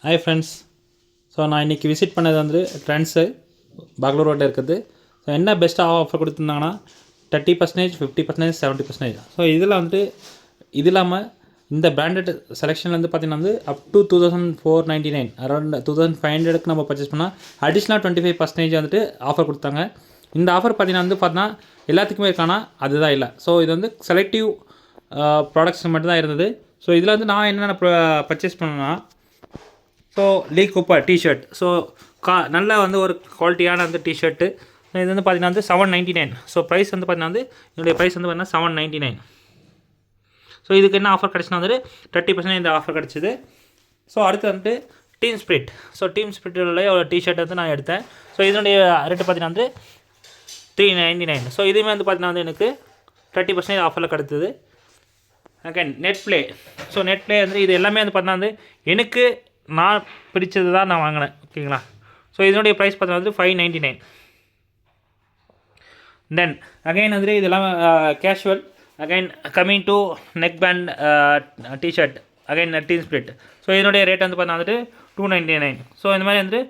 Hi friends. So நான் இன்றைக்கி visit பண்ணது வந்து ட்ரெண்ட்ஸு பெங்களூர் ரோட்டில் இருக்குது. ஸோ என்ன பெஸ்ட்டாக ஆஃபர் கொடுத்துருந்தாங்கன்னா 30%, 50%, 70%. ஸோ இதில் வந்துட்டு இது இல்லாமல் இந்த பிராண்டட் செலெக்ஷன் வந்து பார்த்திங்கன்னா வந்து அப் டு 2499 அரௌண்ட் 2500க்கு நம்ம பர்ச்சேஸ் பண்ணால் அடிஷ்னலாக 25% வந்துட்டு ஆஃபர் கொடுத்தாங்க. இந்த ஆஃபர் பார்த்தீங்கன்னா எல்லாத்துக்குமே இருக்கானா அதுதான் இல்லை. ஸோ இது வந்து செலக்டிவ் ப்ராடக்ட்ஸ் மட்டும்தான் இருந்தது. ஸோ இதில் வந்து நான் என்னென்ன பர்ச்சேஸ் பண்ணேன்னா, so Lee Cooper T-shirt. So நல்ல வந்து ஒரு குவாலிட்டியான வந்து டிஷர்ட்டு. இது வந்து பார்த்திங்கன்னா வந்து 799. ஸோ ப்ரைஸ் வந்து பார்த்திங்கன்னா வந்து என்னுடைய ப்ரைஸ் வந்து பார்த்திங்கன்னா 799. ஸோ இதுக்கு என்ன ஆஃபர் கிடச்சுன்னா வந்து 30% இந்த ஆஃபர் கிடச்சிது. ஸோ அடுத்து வந்து டீம் ஸ்பிரிட். ஸோ டீம் ஸ்பிரிட்டில் ஒரு டிஷர்ட் வந்து நான் எடுத்தேன். ஸோ இதனுடைய ரேட்டு பார்த்திங்கன்னா வந்து 399. ஸோ இதுவுமே வந்து பார்த்திங்கன்னா வந்து எனக்கு 30% ஆஃபரில் கிடச்சிது. Again net play. So net play வந்து இது எல்லாமே வந்து பார்த்திங்கன்னா வந்து எனக்கு நான் பிடிச்சது தான் நான் வாங்கினேன். ஓகேங்களா. ஸோ இதனுடைய ப்ரைஸ் பார்த்தீங்கன்னா வந்து 599. தென் அகைன் வந்து இதெல்லாம் casual. Again coming to neck band T-shirt. Again team spirit. So இதனுடைய ரேட் வந்து பார்த்தீங்கன்னா வந்துட்டு 299. ஸோ இந்த மாதிரி வந்து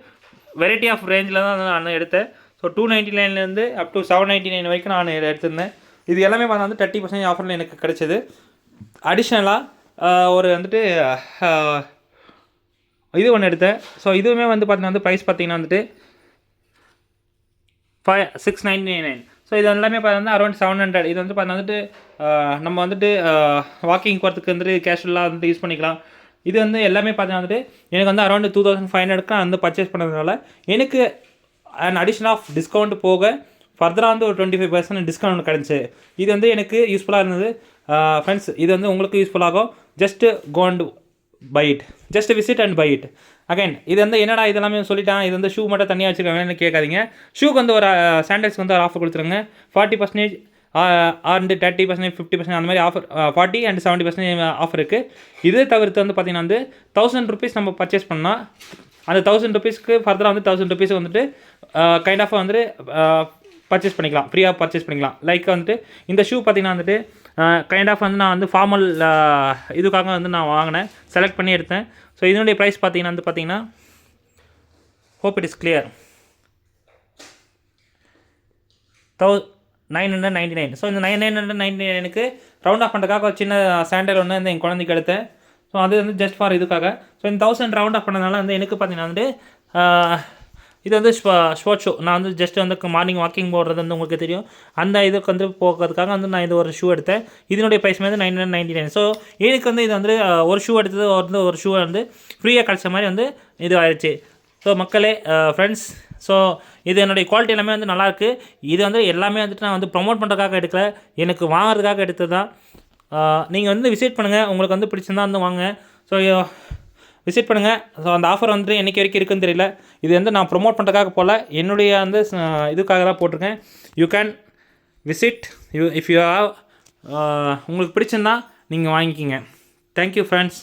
வெரைட்டி ஆஃப் ரேஞ்சில் தான் நான் எடுத்தேன். ஸோ 299 அப் டு 799 வரைக்கும் நான் எடுத்திருந்தேன். இது எல்லாமே பார்த்தா வந்து 30% ஆஃபரில் எனக்கு கிடச்சிது. அடிஷ்னலாக ஒரு வந்துட்டு இது ஒன்று எடுத்தேன். ஸோ இதுவுமே வந்து பார்த்திங்கன்னா வந்து ப்ரைஸ் பார்த்திங்கன்னா வந்துட்டு 699. ஸோ இது எல்லாமே பார்த்தீங்கன்னா அரௌண்ட் 700. இது வந்து பார்த்தீங்கன்னா வந்துட்டு நம்ம வந்துட்டு வாக்கிங் போகிறதுக்கு வந்துட்டு கேஷுவலாக வந்து யூஸ் பண்ணிக்கலாம். இது வந்து எல்லாமே பார்த்தீங்கன்னா வந்துட்டு எனக்கு வந்து அரௌண்ட் 2500க்கு நான் வந்து பர்ச்சேஸ் பண்ணதுனால எனக்கு அடிஷ்னல் ஆஃப் டிஸ்கவுண்ட் போக ஃபர்தராக வந்து ஒரு 25% டிஸ்கவுண்ட் கிடச்சி. இது வந்து எனக்கு யூஸ்ஃபுல்லாக இருந்தது. ஃப்ரெண்ட்ஸ், இது வந்து உங்களுக்கு யூஸ்ஃபுல்லாகும். Just go and buy it. Just visit and buy it. Again இது வந்து என்னடா இதெல்லாமே சொல்லிட்டான், இது வந்து ஷூ மட்டும் தனியாக வச்சுருக்காங்கன்னு கேட்காதீங்க. ஷூக்கு வந்து ஒரு சாண்டல்ஸ்க்கு வந்து ஒரு ஆஃபர் கொடுத்துருங்க. 40% அண்ட் 30%, 50% அந்த மாதிரி ஆஃபர், 40 and 70% ஆஃபர் இருக்குது. இதே தவிர்த்து வந்து பார்த்திங்கன்னா வந்து 1000 rupees நம்ம பர்ச்சேஸ் பண்ணால் அந்த 1000 rupeesக்கு ஃபர்தராக வந்து 1000 rupees வந்துட்டு கைண்ட் ஆஃப் வந்துட்டு பர்ச்சேஸ் பண்ணிக்கலாம், ஃப்ரீயாக பர்ச்சேஸ் பண்ணிக்கலாம். லைக் வந்துட்டு இந்த ஷூ பார்த்திங்கன்னா வந்துட்டு கைண்ட் ஆஃப் வந்து நான் வந்து ஃபார்மல் இதுக்காக வந்து நான் வாங்கினேன், செலக்ட் பண்ணி எடுத்தேன். ஸோ இதனுடைய ப்ரைஸ் பார்த்திங்கன்னா hope it is clear 999. So இந்த 999க்கு ரவுண்ட் ஆஃப் பண்ணுறதுக்காக ஒரு சின்ன சாண்டல் ஒன்று வந்து என் குழந்தைக்கு எடுத்தேன். ஸோ அது வந்து ஜஸ்ட் ஃபார் இதுக்காக. ஸோ இந்த 1000 ரவுண்ட் ஆஃப் பண்ணதுனால வந்து எனக்கு பார்த்திங்கன்னா வந்து இது வந்து ஸ்போர்ட்ஸ் ஷூ. நான் வந்து ஜஸ்ட் வந்து மார்னிங் வாக்கிங் போடுறது வந்து உங்களுக்கு தெரியும். அந்த இதுக்கு வந்து போகிறதுக்காக வந்து நான் இது ஒரு ஷூ எடுத்தேன். இதனுடைய ப்ரைஸ் வந்து 999. ஸோ எனக்கு வந்து இது வந்து ஒரு ஷூ எடுத்தது வந்து ஒரு ஷூ வந்து ஃப்ரீயாக கிடச்ச மாதிரி வந்து இது ஆயிடுச்சு. ஸோ மக்களே, ஃப்ரெண்ட்ஸ், ஸோ இது என்னுடைய குவாலிட்டி எல்லாமே வந்து நல்லாயிருக்கு. இது வந்து எல்லாமே வந்துட்டு நான் வந்து ப்ரொமோட் பண்ணுறதுக்காக எடுக்கல, எனக்கு வாங்குறதுக்காக எடுத்தது தான். நீங்கள் வந்து விசிட் பண்ணுங்கள், உங்களுக்கு வந்து பிடிச்சிருந்தா வந்து வாங்க. ஸோ விசிட் பண்ணுங்கள். ஸோ அந்த ஆஃபர் வந்துட்டு என்றைக்கு வரைக்கும் இருக்குன்னு தெரியல. இது வந்து நான் ப்ரொமோட் பண்ணுறதுக்காக போல், என்னுடைய வந்து இதுக்காக தான் போட்டிருக்கேன். You can visit if you have. உங்களுக்கு பிடிச்சிருந்தா நீங்கள் வாங்கிக்கிங்க. Thank you friends.